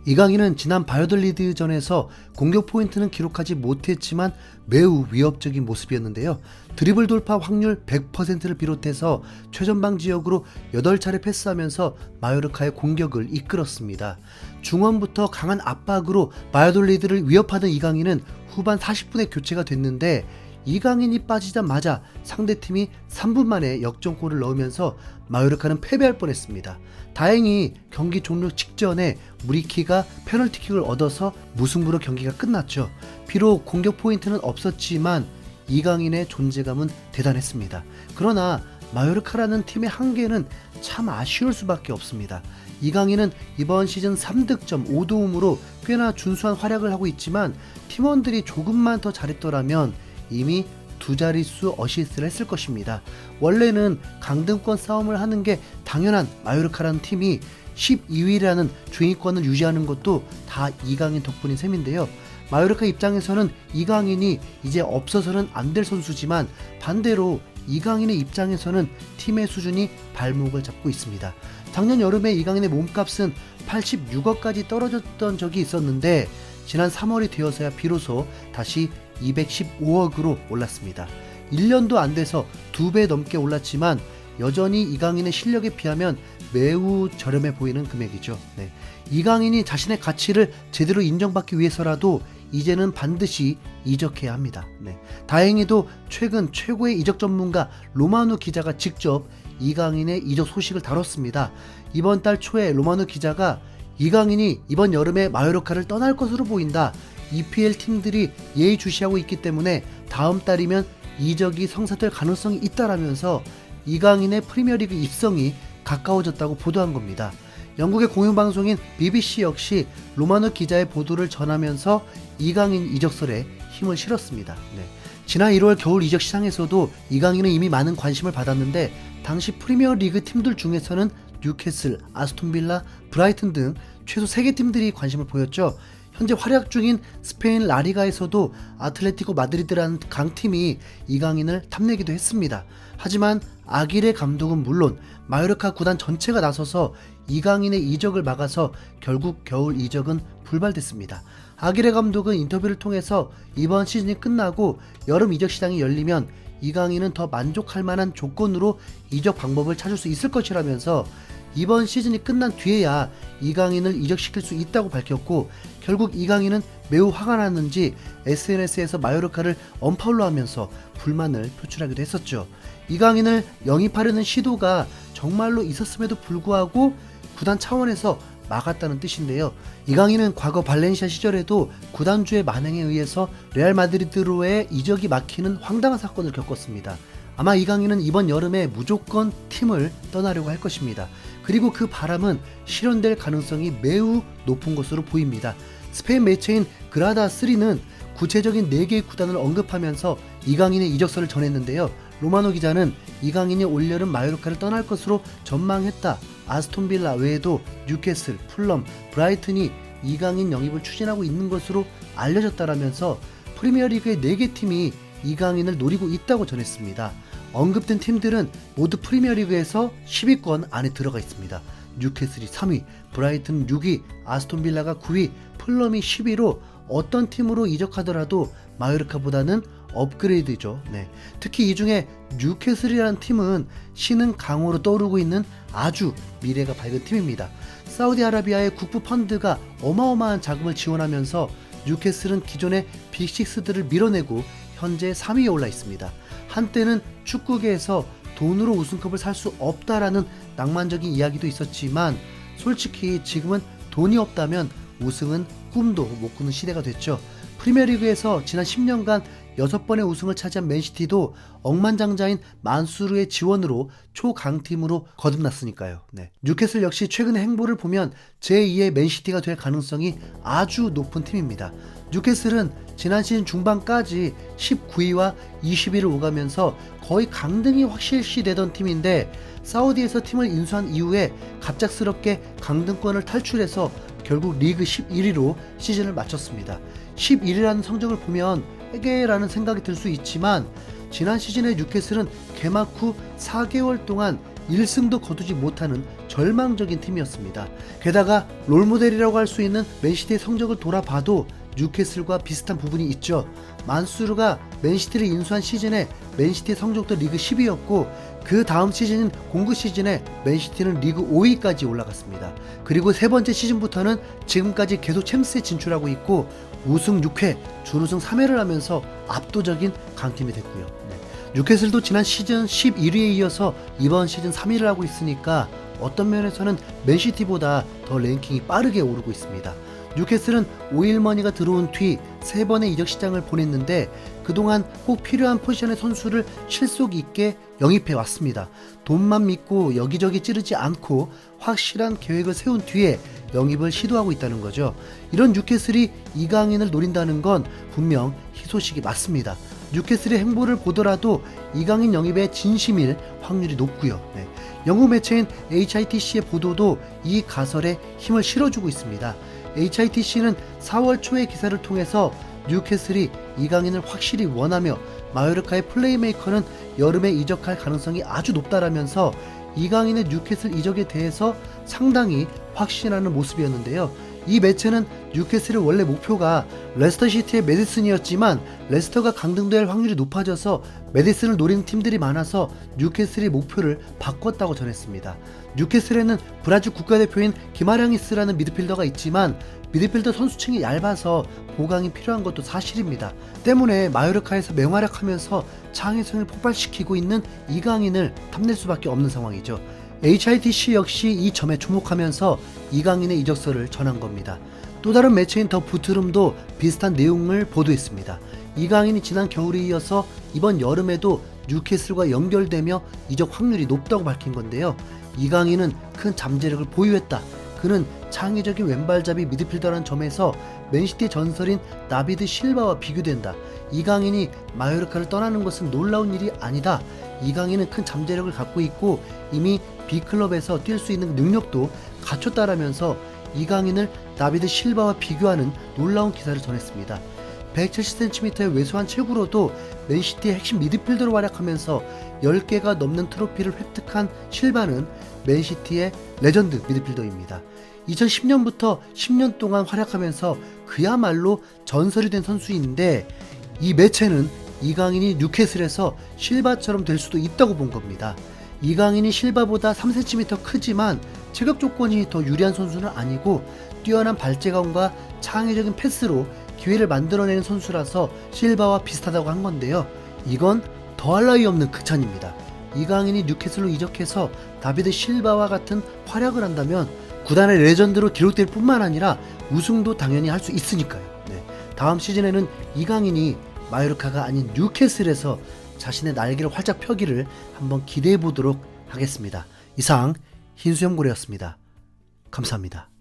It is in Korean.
이강인은 지난 바이오덜리드전에서 공격 포인트는 기록하지 못했지만 매우 위협적인 모습이었는데요. 드리블 돌파 확률 100%를 비롯해서 최전방 지역으로 8차례 패스하면서 마요르카의 공격을 이끌었습니다. 중원부터 강한 압박으로 바이오덜리드를 위협하던 이강인은 후반 40분에 교체가 됐는데 이강인이 빠지자마자 상대팀이 3분 만에 역전골을 넣으면서 마요르카는 패배할 뻔했습니다. 다행히 경기 종료 직전에 무리키가 페널티킥을 얻어서 무승부로 경기가 끝났죠. 비록 공격 포인트는 없었지만 이강인의 존재감은 대단했습니다. 그러나 마요르카라는 팀의 한계는 참 아쉬울 수밖에 없습니다. 이강인은 이번 시즌 3득점 5도움으로 꽤나 준수한 활약을 하고 있지만 팀원들이 조금만 더 잘했더라면 이미 두 자릿수 어시스트를 했을 것입니다. 원래는 강등권 싸움을 하는 게 당연한 마요르카라는 팀이 12위라는 중위권을 유지하는 것도 다 이강인 덕분인 셈인데요. 마요르카 입장에서는 이강인이 이제 없어서는 안 될 선수지만 반대로 이강인의 입장에서는 팀의 수준이 발목을 잡고 있습니다. 작년 여름에 이강인의 몸값은 86억까지 떨어졌던 적이 있었는데 지난 3월이 되어서야 비로소 다시 215억으로 올랐습니다. 1년도 안 돼서 2배 넘게 올랐지만 여전히 이강인의 실력에 비하면 매우 저렴해 보이는 금액이죠. 이강인이 자신의 가치를 제대로 인정받기 위해서라도 이제는 반드시 이적해야 합니다. 다행히도 최근 최고의 이적 전문가 로마누 기자가 직접 이강인의 이적 소식을 다뤘습니다. 이번 달 초에 로마누 기자가 이강인이 이번 여름에 마요르카를 떠날 것으로 보인다. EPL 팀들이 예의주시하고 있기 때문에 다음 달이면 이적이 성사될 가능성이 있다라면서 이강인의 프리미어리그 입성이 가까워졌다고 보도한 겁니다. 영국의 공영방송인 BBC 역시 로마누 기자의 보도를 전하면서 이강인 이적설에 힘을 실었습니다. 지난 1월 겨울 이적 시장에서도 이강인은 이미 많은 관심을 받았는데 당시 프리미어리그 팀들 중에서는 뉴캐슬, 아스톤빌라, 브라이튼 등 최소 3개 팀들이 관심을 보였죠. 현재 활약 중인 스페인 라리가에서도 아틀레티코 마드리드라는 강팀이 이강인을 탐내기도 했습니다. 하지만 아기레 감독은 물론 마요르카 구단 전체가 나서서 이강인의 이적을 막아서 결국 겨울 이적은 불발됐습니다. 아기레 감독은 인터뷰를 통해서 이번 시즌이 끝나고 여름 이적 시장이 열리면 이강인은 더 만족할 만한 조건으로 이적 방법을 찾을 수 있을 것이라면서 이번 시즌이 끝난 뒤에야 이강인을 이적시킬 수 있다고 밝혔고 결국 이강인은 매우 화가 났는지 SNS에서 마요르카를 언팔로우하면서 불만을 표출하기도 했었죠. 이강인을 영입하려는 시도가 정말로 있었음에도 불구하고 구단 차원에서 막았다는 뜻인데요. 이강인은 과거 발렌시아 시절에도 구단주의 만행에 의해서 레알 마드리드로의 이적이 막히는 황당한 사건을 겪었습니다. 아마 이강인은 이번 여름에 무조건 팀을 떠나려고 할 것입니다. 그리고 그 바람은 실현될 가능성이 매우 높은 것으로 보입니다. 스페인 매체인 그라다3는 구체적인 4개의 구단을 언급하면서 이강인의 이적설을 전했는데요. 로마노 기자는 이강인이 올여름 마요르카를 떠날 것으로 전망했다. 아스톤빌라 외에도 뉴캐슬, 풀럼, 브라이튼이 이강인 영입을 추진하고 있는 것으로 알려졌다라면서 프리미어리그의 4개 팀이 이강인을 노리고 있다고 전했습니다. 언급된 팀들은 모두 프리미어리그에서 10위권 안에 들어가 있습니다. 뉴캐슬이 3위, 브라이튼 6위, 아스톤빌라가 9위, 풀럼이 10위로 어떤 팀으로 이적하더라도 마요르카보다는 업그레이드죠. 특히 이 중에 뉴캐슬이라는 팀은 신흥 강호로 떠오르고 있는 아주 미래가 밝은 팀입니다. 사우디아라비아의 국부 펀드가 어마어마한 자금을 지원하면서 뉴캐슬은 기존의 빅6들을 밀어내고 현재 3위에 올라 있습니다. 한때는 축구계에서 돈으로 우승컵을 살 수 없다라는 낭만적인 이야기도 있었지만 솔직히 지금은 돈이 없다면 우승은 꿈도 못 꾸는 시대가 됐죠. 프리미어리그에서 지난 10년간 6번의 우승을 차지한 맨시티도 억만장자인 만수르의 지원으로 초강팀으로 거듭났으니까요. 뉴캐슬 역시 최근의 행보를 보면 제2의 맨시티가 될 가능성이 아주 높은 팀입니다. 뉴캐슬은 지난 시즌 중반까지 19위와 20위를 오가면서 거의 강등이 확실시되던 팀인데 사우디에서 팀을 인수한 이후에 갑작스럽게 강등권을 탈출해서 결국 리그 11위로 시즌을 마쳤습니다. 11위라는 성적을 보면 에게라는 생각이 들 수 있지만 지난 시즌의 뉴캐슬은 개막 후 4개월 동안 1승도 거두지 못하는 절망적인 팀이었습니다. 게다가 롤모델이라고 할 수 있는 맨시티의 성적을 돌아봐도 뉴캐슬과 비슷한 부분이 있죠. 만수르가 맨시티를 인수한 시즌에 맨시티의 성적도 리그 10위였고 그 다음 시즌인 공구 시즌에 맨시티는 리그 5위까지 올라갔습니다. 그리고 세 번째 시즌부터는 지금까지 계속 챔스에 진출하고 있고 우승 6회, 준우승 3회를 하면서 압도적인 강팀이 됐고요. 뉴캐슬도 지난 시즌 11위에 이어서 이번 시즌 3위를 하고 있으니까 어떤 면에서는 맨시티보다 더 랭킹이 빠르게 오르고 있습니다. 뉴캐슬은 오일머니가 들어온 뒤 3번의 이적 시장을 보냈는데 그동안 꼭 필요한 포지션의 선수를 실속 있게 영입해 왔습니다. 돈만 믿고 여기저기 찌르지 않고 확실한 계획을 세운 뒤에 영입을 시도하고 있다는 거죠. 이런 뉴캐슬이 이강인을 노린다는 건 분명 희소식이 맞습니다. 뉴캐슬의 행보를 보더라도 이강인 영입에 진심일 확률이 높고요. 영국 매체인 HITC의 보도도 이 가설에 힘을 실어주고 있습니다. HITC는 4월 초의 기사를 통해서 뉴캐슬이 이강인을 확실히 원하며 마요르카의 플레이메이커는 여름에 이적할 가능성이 아주 높다라면서 이강인의 뉴캐슬 이적에 대해서 상당히 확신하는 모습이었는데요. 이 매체는 뉴캐슬의 원래 목표가 레스터시티의 메디슨이었지만 레스터가 강등될 확률이 높아져서 메디슨을 노리는 팀들이 많아서 뉴캐슬의 목표를 바꿨다고 전했습니다. 뉴캐슬에는 브라질 국가대표인 기마량이스라는 미드필더가 있지만 미드필더 선수층이 얇아서 보강이 필요한 것도 사실입니다. 때문에 마요르카에서 맹활약하면서 창의성을 폭발시키고 있는 이강인을 탐낼 수밖에 없는 상황이죠. HITC 역시 이 점에 주목하면서 이강인의 이적설을 전한 겁니다. 또 다른 매체인 더 부트룸도 비슷한 내용을 보도했습니다. 이강인이 지난 겨울에 이어서 이번 여름에도 뉴캐슬과 연결되며 이적 확률이 높다고 밝힌 건데요. 이강인은 큰 잠재력을 보유했다. 그는 창의적인 왼발잡이 미드필더라는 점에서 맨시티 전설인 다비드 실바와 비교된다. 이강인이 마요르카를 떠나는 것은 놀라운 일이 아니다. 이강인은 큰 잠재력을 갖고 있고 이미 B클럽에서 뛸 수 있는 능력도 갖췄다라면서 이강인을 다비드 실바와 비교하는 놀라운 기사를 전했습니다. 170cm의 왜소한 체구로도 맨시티의 핵심 미드필더로 활약하면서 10개가 넘는 트로피를 획득한 실바는 맨시티의 레전드 미드필더입니다. 2010년부터 10년 동안 활약하면서 그야말로 전설이 된 선수인데 이 매체는 이강인이 뉴캐슬에서 실바처럼 될 수도 있다고 본 겁니다. 이강인이 실바보다 3cm 크지만 체격 조건이 더 유리한 선수는 아니고 뛰어난 발재간과 창의적인 패스로 기회를 만들어내는 선수라서 실바와 비슷하다고 한 건데요. 이건 더할 나위 없는 극찬입니다. 이강인이 뉴캐슬로 이적해서 다비드 실바와 같은 활약을 한다면 구단의 레전드로 기록될 뿐만 아니라 우승도 당연히 할 수 있으니까요. 다음 시즌에는 이강인이 마요르카가 아닌 뉴캐슬에서 자신의 날개를 활짝 펴기를 한번 기대해 보도록 하겠습니다. 이상 흰수염고래였습니다. 감사합니다.